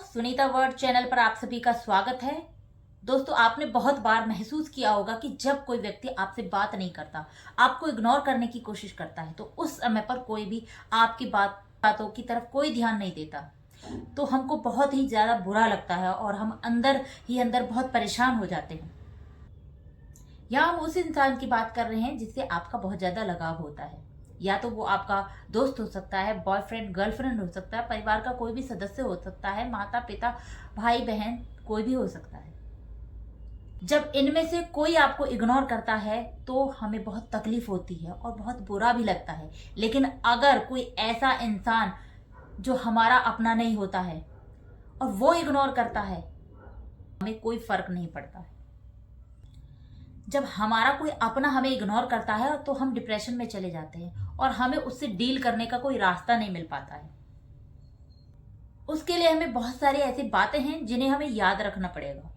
Sunita word channel पर आप सभी का स्वागत है। दोस्तों, आपने बहुत बार महसूस किया होगा कि जब कोई व्यक्ति आपसे बात नहीं करता, आपको इग्नोर करने की कोशिश करता है, तो उस समय पर कोई भी आपकी बातों की तरफ कोई ध्यान नहीं देता, तो हमको बहुत ही ज़्यादा बुरा लगता है और हम अंदर ही अंदर बहुत परेशान हो जाते हैं। यहाँ हम उस इंसान की बात कर रहे हैं जिससे आपका बहुत ज़्यादा लगाव होता है। या तो वो आपका दोस्त हो सकता है, बॉयफ्रेंड गर्लफ्रेंड हो सकता है, परिवार का कोई भी सदस्य हो सकता है, माता पिता भाई बहन कोई भी हो सकता है। जब इनमें से कोई आपको इग्नोर करता है तो हमें बहुत तकलीफ होती है और बहुत बुरा भी लगता है। लेकिन अगर कोई ऐसा इंसान जो हमारा अपना नहीं होता है और वो इग्नोर करता है, हमें कोई फर्क नहीं पड़ता है। जब हमारा कोई अपना हमें इग्नोर करता है तो हम डिप्रेशन में चले जाते हैं और हमें उससे डील करने का कोई रास्ता नहीं मिल पाता है। उसके लिए हमें बहुत सारी ऐसी बातें हैं जिन्हें हमें याद रखना पड़ेगा।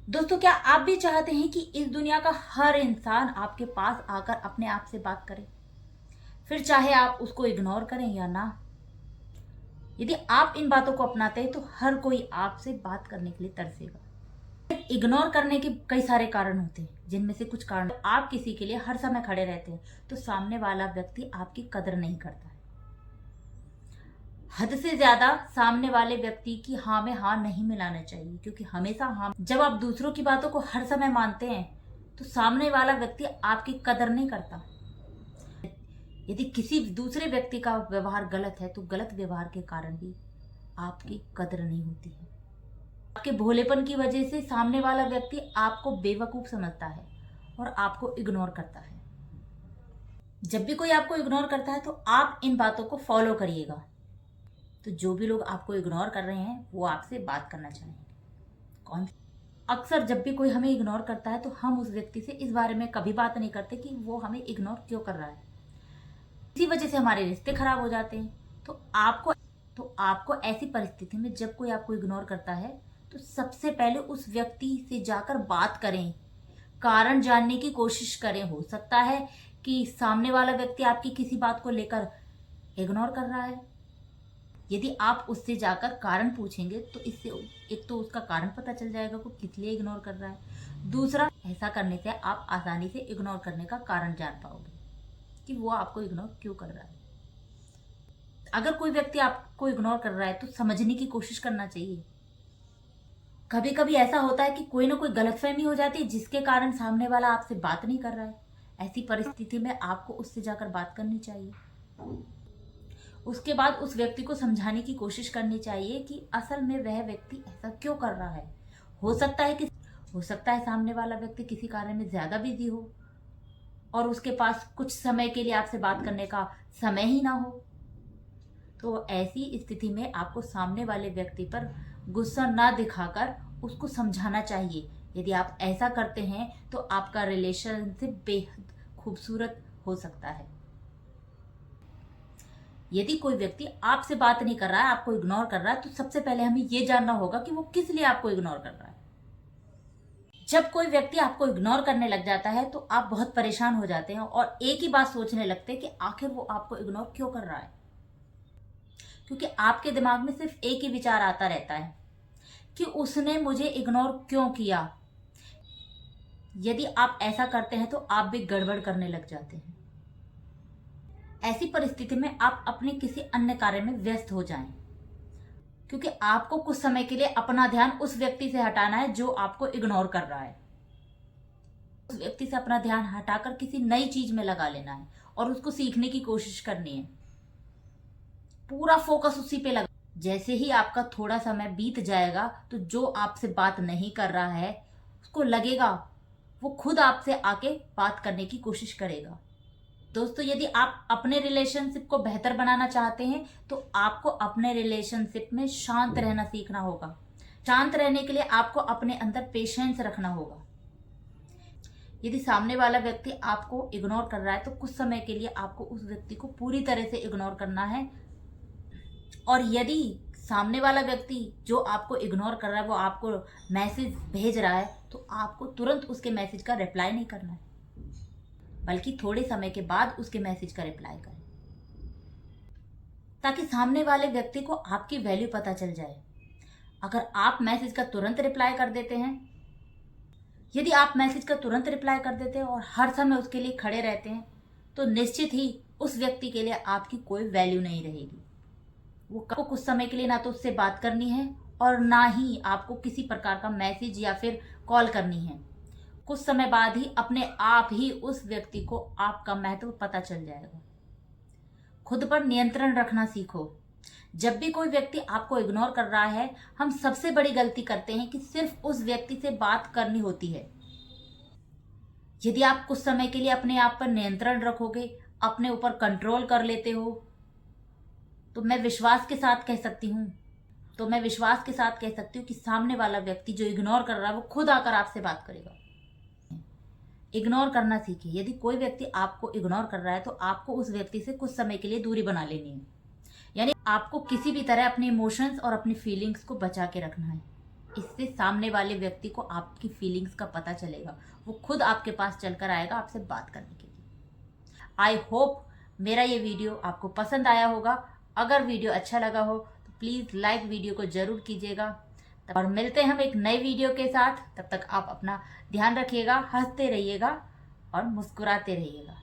दोस्तों, क्या आप भी चाहते हैं कि इस दुनिया का हर इंसान आपके पास आकर अपने आप से बात करे, फिर चाहे आप उसको इग्नोर करें या ना? यदि आप इन बातों को अपनाते हैं तो हर कोई आपसे बात करने के लिए तरसेगा। इग्नोर करने के कई सारे कारण होते हैं, जिनमें से कुछ कारण, आप किसी के लिए हर समय खड़े रहते हैं तो सामने वाला व्यक्ति आपकी कदर नहीं करता है। हद से ज्यादा सामने वाले व्यक्ति की हाँ में हाँ नहीं मिलाना चाहिए, क्योंकि हमेशा हाँ, जब आप दूसरों की बातों को हर समय मानते हैं तो सामने वाला व्यक्ति आपकी कदर नहीं करता। यदि किसी दूसरे व्यक्ति का व्यवहार गलत है तो गलत व्यवहार के कारण भी आपकी कदर नहीं होती है। आपके भोलेपन की वजह से सामने वाला व्यक्ति आपको बेवकूफ समझता है और आपको इग्नोर करता है। जब भी कोई आपको इग्नोर करता है तो आप इन बातों को फॉलो करिएगा। तो जो भी लोग आपको इग्नोर कर रहे हैं वो आपसे बात करना चाहेंगे। कौन? अक्सर जब भी कोई हमें इग्नोर करता है तो हम उस व्यक्ति से इस बारे में कभी बात नहीं करते कि वो हमें इग्नोर क्यों कर रहा है। इसी वजह से हमारे रिश्ते खराब हो जाते हैं। तो आपको ऐसी परिस्थिति में जब कोई आपको इग्नोर करता है तो सबसे पहले उस व्यक्ति से जाकर बात करें, कारण जानने की कोशिश करें। हो सकता है कि सामने वाला व्यक्ति आपकी किसी बात को लेकर इग्नोर कर रहा है। यदि आप उससे जाकर कारण पूछेंगे तो इससे एक तो उसका कारण पता चल जाएगा वो किस लिए इग्नोर कर रहा है। दूसरा, ऐसा करने से आप आसानी से इग्नोर करने का कारण जान पाओगे कि वो आपको इग्नोर क्यों कर रहा है। अगर कोई व्यक्ति आपको इग्नोर कर रहा है तो समझने की कोशिश करना चाहिए। कभी कभी ऐसा होता है कि कोई ना कोई गलतफहमी हो जाती है जिसके कारण सामने वाला आपसे बात नहीं कर रहा है। ऐसी परिस्थिति में आपको उससे जाकर बात करनी चाहिए। उसके बाद उस व्यक्ति को समझाने की कोशिश करनी चाहिए कि असल में वह व्यक्ति ऐसा क्यों कर रहा है। हो सकता है सामने वाला व्यक्ति किसी कार्य में ज्यादा बिजी हो और उसके पास कुछ समय के लिए आपसे बात करने का समय ही ना हो। तो ऐसी स्थिति में आपको सामने वाले व्यक्ति पर गुस्सा ना दिखाकर उसको समझाना चाहिए। यदि आप ऐसा करते हैं तो आपका रिलेशनशिप बेहद खूबसूरत हो सकता है। यदि कोई व्यक्ति आपसे बात नहीं कर रहा है, आपको इग्नोर कर रहा है, तो सबसे पहले हमें यह जानना होगा कि वो किस लिए आपको इग्नोर कर रहा है। जब कोई व्यक्ति आपको इग्नोर करने लग जाता है तो आप बहुत परेशान हो जाते हैं और एक ही बात सोचने लगते हैं कि आखिर वो आपको इग्नोर क्यों कर रहा है। क्योंकि आपके दिमाग में सिर्फ एक ही विचार आता रहता है कि उसने मुझे इग्नोर क्यों किया। यदि आप ऐसा करते हैं तो आप भी गड़बड़ करने लग जाते हैं। ऐसी परिस्थिति में आप अपने किसी अन्य कार्य में व्यस्त हो जाएं, क्योंकि आपको कुछ समय के लिए अपना ध्यान उस व्यक्ति से हटाना है जो आपको इग्नोर कर रहा है। उस व्यक्ति से अपना ध्यान हटाकर किसी नई चीज में लगा लेना है और उसको सीखने की कोशिश करनी है। पूरा फोकस उसी पे लगा। जैसे ही आपका थोड़ा समय बीत जाएगा तो जो आपसे बात नहीं कर रहा है उसको लगेगा वो खुद आपसे आके बात करने की कोशिश करेगा। दोस्तों, यदि आप अपने रिलेशनशिप को बेहतर बनाना चाहते हैं तो आपको अपने रिलेशनशिप में शांत रहना सीखना होगा। शांत रहने के लिए आपको अपने अंदर पेशेंस रखना होगा। यदि सामने वाला व्यक्ति आपको इग्नोर कर रहा है तो कुछ समय के लिए आपको उस व्यक्ति को पूरी तरह से इग्नोर करना है। और यदि सामने वाला व्यक्ति जो आपको इग्नोर कर रहा है वो आपको मैसेज भेज रहा है तो आपको तुरंत उसके मैसेज का रिप्लाई नहीं करना है, बल्कि थोड़े समय के बाद उसके मैसेज का रिप्लाई करें, ताकि सामने वाले व्यक्ति को आपकी वैल्यू पता चल जाए। अगर आप मैसेज का तुरंत रिप्लाई कर देते हैं, यदि आप मैसेज का तुरंत रिप्लाई कर देते हैं और हर समय उसके लिए खड़े रहते हैं, तो निश्चित ही उस व्यक्ति के लिए आपकी कोई वैल्यू नहीं रहेगी। वो आपको कुछ समय के लिए ना तो उससे बात करनी है और ना ही आपको किसी प्रकार का मैसेज या फिर कॉल करनी है। कुछ समय बाद ही अपने आप ही उस व्यक्ति को आपका महत्व पता चल जाएगा। खुद पर नियंत्रण रखना सीखो। जब भी कोई व्यक्ति आपको इग्नोर कर रहा है, हम सबसे बड़ी गलती करते हैं कि सिर्फ उस व्यक्ति से बात करनी होती है। यदि आप कुछ समय के लिए अपने आप पर नियंत्रण रखोगे, अपने ऊपर कंट्रोल कर लेते हो, तो मैं विश्वास के साथ कह सकती हूँ कि सामने वाला व्यक्ति जो इग्नोर कर रहा है वो खुद आकर आपसे बात करेगा। इग्नोर करना सीखिए। यदि कोई व्यक्ति आपको इग्नोर कर रहा है तो आपको उस व्यक्ति से कुछ समय के लिए दूरी बना लेनी है। यानी आपको किसी भी तरह अपने इमोशंस और अपनी फीलिंग्स को बचा के रखना है। इससे सामने वाले व्यक्ति को आपकी फीलिंग्स का पता चलेगा, वो खुद आपके पास चलकर आएगा आपसे बात करने के लिए। आई होप मेरा ये वीडियो आपको पसंद आया होगा। अगर वीडियो अच्छा लगा हो तो प्लीज़ लाइक वीडियो को ज़रूर कीजिएगा। और मिलते हैं हम एक नए वीडियो के साथ। तब तक आप अपना ध्यान रखिएगा, हंसते रहिएगा और मुस्कुराते रहिएगा।